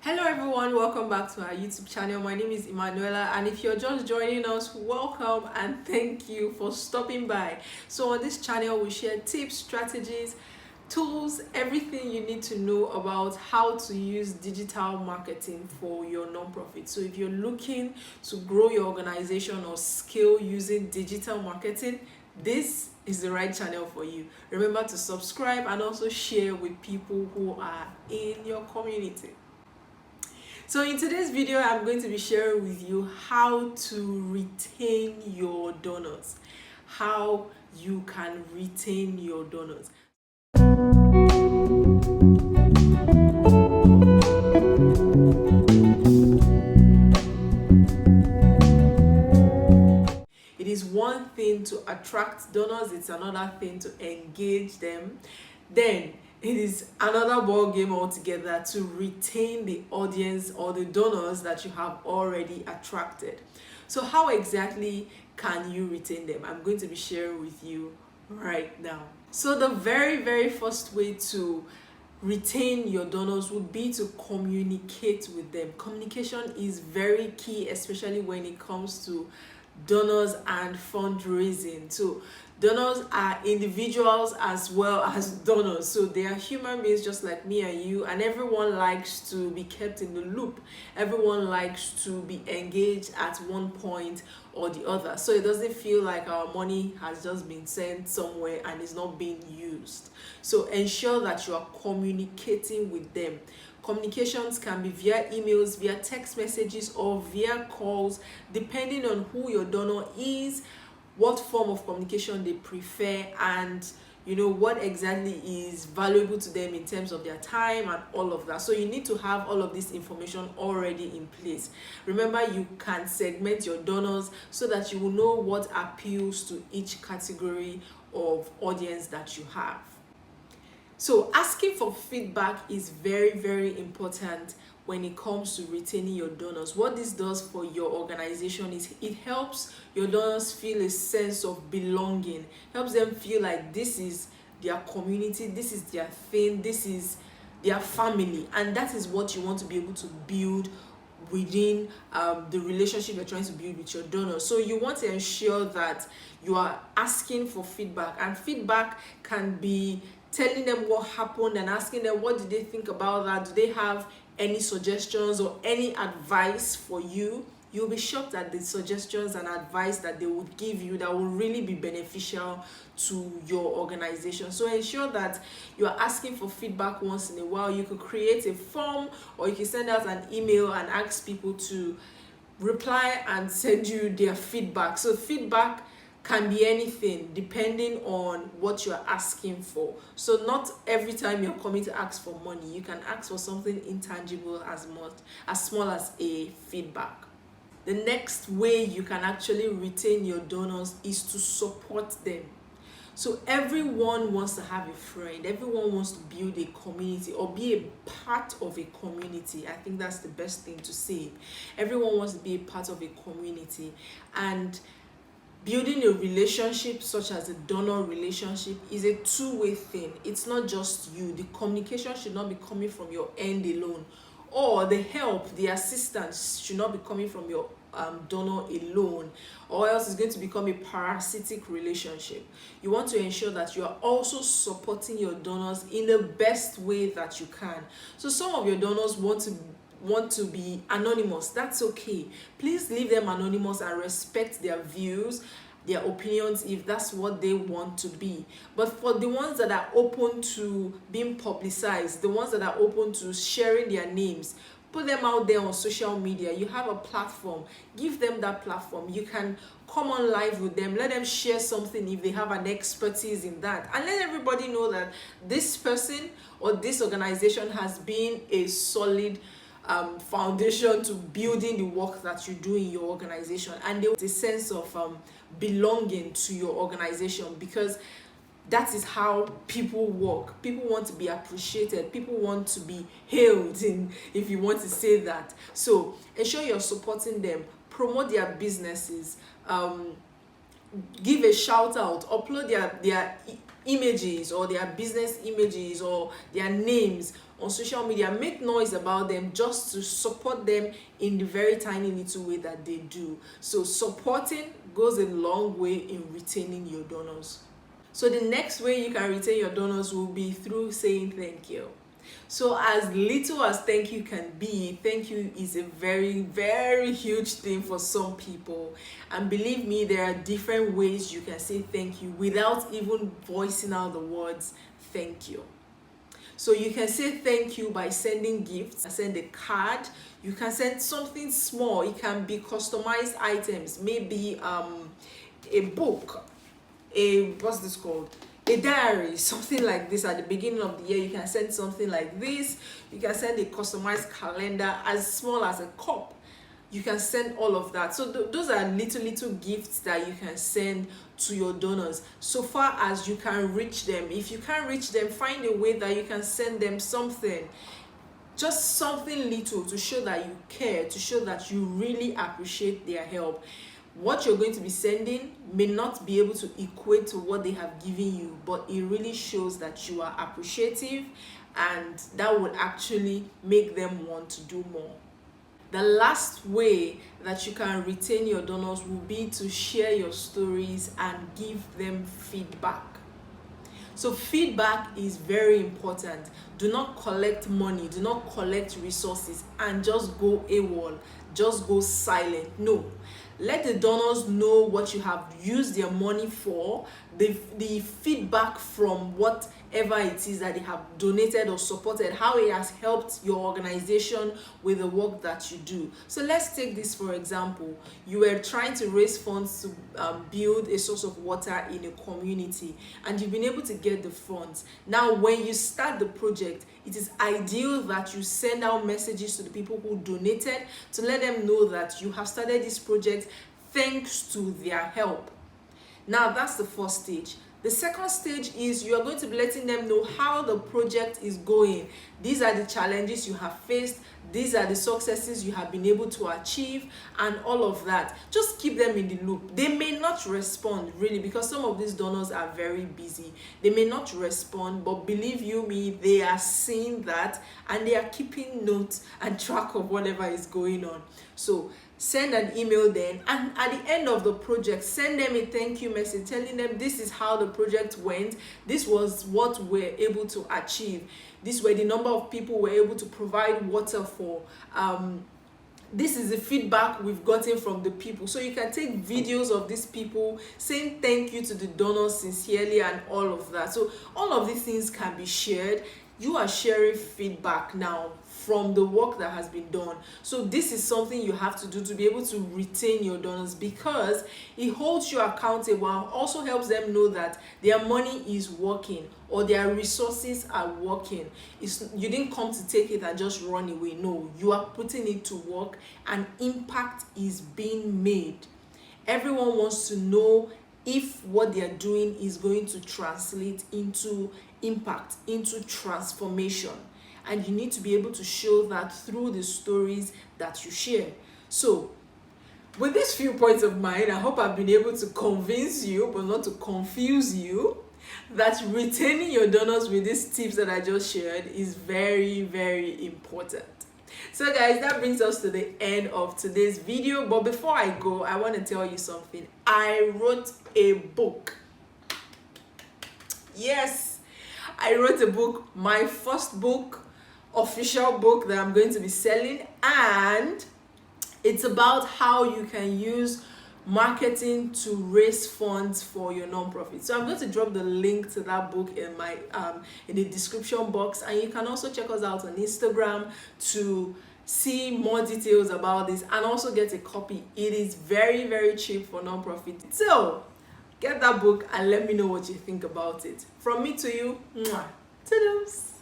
Hello everyone, welcome back to our YouTube channel. My name is Emanuela, and if you're just joining us, welcome and thank you for stopping by. So on this channel we share tips, strategies, tools, everything you need to know about how to use digital marketing for your nonprofit. So if you're looking to grow your organization or scale using digital marketing, this is the right channel for you. Remember to subscribe and also share with people who are in your community. So in today's video, I'm going to be sharing with you how to retain your donors, how you can retain your donors. It is one thing to attract donors, it's another thing to engage them. Then it is another ball game altogether to retain the audience or the donors that you have already attracted. So how exactly can you retain them? I'm going to be sharing with you right now. So the very first way to retain your donors would be to communicate with them. Communication is very key, especially when it comes to donors and fundraising. So donors are individuals as well as donors, so they are human beings just like me and you, and everyone likes to be kept in the loop. Everyone likes to be engaged at one point or the other, so it doesn't feel like our money has just been sent somewhere and is not being used. So ensure that you are communicating with them. Communications can be via emails, via text messages, or via calls, depending on who your donor is, what form of communication they prefer, and what exactly is valuable to them in terms of their time and all of that. So you need to have all of this information already in place. Remember, you can segment your donors so that you will know what appeals to each category of audience that you have. So asking for feedback is very important when it comes to retaining your donors. What this does for your organization is it helps your donors feel a sense of belonging, helps them feel like this is their community, this is their thing, this is their family, and that is what you want to be able to build within the relationship you're trying to build with your donors. So you want to ensure that you are asking for feedback, and feedback can be telling them what happened and asking them what did they think about that. Do they have any suggestions or any advice for you? You'll be shocked at the suggestions and advice that they would give you that will really be beneficial to your organization. So ensure that you are asking for feedback once in a while. You could create a form, or you can send out an email and ask people to reply and send you their feedback. So feedback can be anything depending on what you're asking for. So not every time you're coming to ask for money. You can ask for something intangible as small as a feedback. The next way you can actually retain your donors is to support them. So everyone wants to have a friend, everyone wants to build a community or be a part of a community. I think that's the best thing to say. Everyone wants to be a part of a community, and building a relationship such as a donor relationship is a two-way thing. It's not just you. The communication should not be coming from your end alone, or the help, the assistance should not be coming from your donor alone, or else it's going to become a parasitic relationship. You want to ensure that you are also supporting your donors in the best way that you can. So some of your donors want to be anonymous. That's okay. Please leave them anonymous and respect their views, their opinions, if that's what they want to be. But for the ones that are open to being publicized, the ones that are open to sharing their names, put them out there on social media. You have a platform, give them that platform. You can come on live with them, let them share something if they have an expertise in that, and let everybody know that this person or this organization has been a solid foundation to building the work that you do in your organization, and there is a sense of belonging to your organization, because that is how people work. People want to be appreciated, people want to be hailed, if you want to say that. So ensure you're supporting them, promote their businesses, give a shout out, upload their images or their business images or their names on social media, make noise about them just to support them in the very tiny little way that they do. So supporting goes a long way in retaining your donors. So the next way you can retain your donors will be through saying thank you. So as little as thank you can be, thank you is a very, very huge thing for some people. And believe me, there are different ways you can say thank you without even voicing out the words thank you. So you can say thank you by sending gifts, send a card, you can send something small. It can be customized items, maybe a book, what's this called, a diary, something like this. At the beginning of the year, you can send something like this. You can send a customized calendar as small as a cup. You can send all of that. So those are little gifts that you can send to your donors, so far as you can reach them. If you can't reach them, find a way that you can send them something, just something little, to show that you care, to show that you really appreciate their help. What you're going to be sending may not be able to equate to what they have given you, but it really shows that you are appreciative, and that would actually make them want to do more. The last way that you can retain your donors will be to share your stories and give them feedback. So feedback is very important. Do not collect money, do not collect resources and just go AWOL, just go silent. No. Let the donors know what you have used their money for, the feedback from whatever it is that they have donated or supported, how it has helped your organization with the work that you do. So let's take this for example. You were trying to raise funds to build a source of water in a community, and you've been able to get the funds. Now, when you start the project, it is ideal that you send out messages to the people who donated to let them know that you have started this project thanks to their help. Now, that's the first stage. The second stage is you are going to be letting them know how the project is going. These are the challenges you have faced. These are the successes you have been able to achieve, and all of that. Just keep them in the loop. They may not respond really, because some of these donors are very busy. They may not respond, but believe you me, they are seeing that and they are keeping notes and track of whatever is going on. So send an email then, and at the end of the project, send them a thank you message telling them this is how the project went, this was what we're able to achieve, this were the number of people we're able to provide water for, this is the feedback we've gotten from the people. So you can take videos of these people saying thank you to the donors sincerely and all of that. So all of these things can be shared. You are sharing feedback now from the work that has been done. So this is something you have to do to be able to retain your donors, because it holds you accountable and also helps them know that their money is working or their resources are working. You didn't come to take it and just run away. No, you are putting it to work and impact is being made. Everyone wants to know if what they are doing is going to translate into impact, into transformation. And you need to be able to show that through the stories that you share. So with these few points of mine, I hope I've been able to convince you, but not to confuse you, that retaining your donors with these tips that I just shared is very, very important. So guys, that brings us to the end of today's video. But before I go, I want to tell you something. I wrote a book. Yes, I wrote a book, my first book, official book that I'm going to be selling, and it's about how you can use marketing to raise funds for your nonprofit. So I'm going to drop the link to that book in my in the description box, and you can also check us out on Instagram to see more details about this and also get a copy. It is very, very cheap for nonprofit. So get that book and let me know what you think about it. From me to you, mwah, toodles.